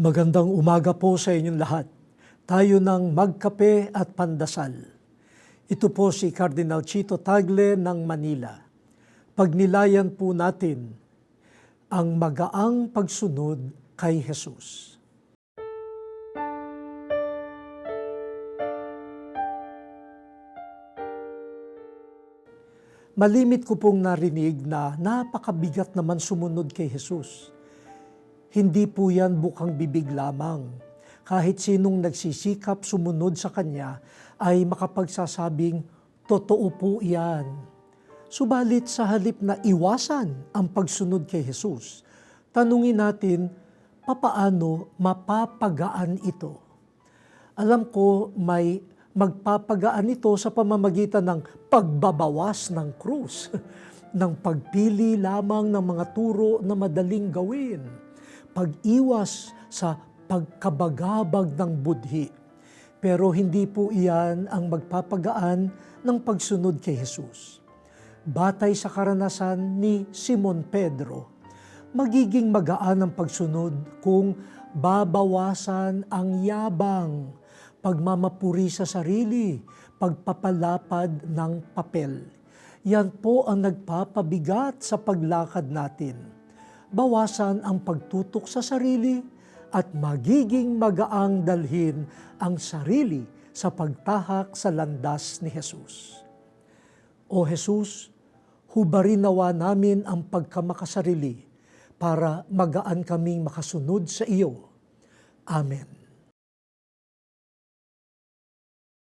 Magandang umaga po sa inyong lahat. Tayo ng magkape at pandasal. Ito po si Cardinal Chito Tagle ng Manila. Pagnilayan po natin ang magaang pagsunod kay Jesus. Malimit ko pong narinig na napakabigat naman sumunod kay Jesus. Hindi po yan bukang bibig lamang. Kahit sinong nagsisikap sumunod sa Kanya ay makapagsasabing, totoo po yan. Subalit sa halip na iwasan ang pagsunod kay Jesus, tanungin natin, papaano mapapagaan ito? Alam ko may magpapagaan ito sa pamamagitan ng pagbabawas ng krus, ng pagpili lamang ng mga turo na madaling gawin, pag-iwas sa pagkabagabag ng budhi. Pero hindi po iyan ang magpapagaan ng pagsunod kay Jesus. Batay sa karanasan ni Simon Pedro, magiging magaan ang pagsunod kung babawasan ang yabang, pagmamapuri sa sarili, pagpapalapad ng papel. Yan po ang nagpapabigat sa paglakad natin. Bawasan ang pagtutok sa sarili at magiging magaang dalhin ang sarili sa pagtahak sa landas ni Jesus. O Jesus, hubarin nawa namin ang pagkamakasarili para magaan kaming makasunod sa iyo. Amen.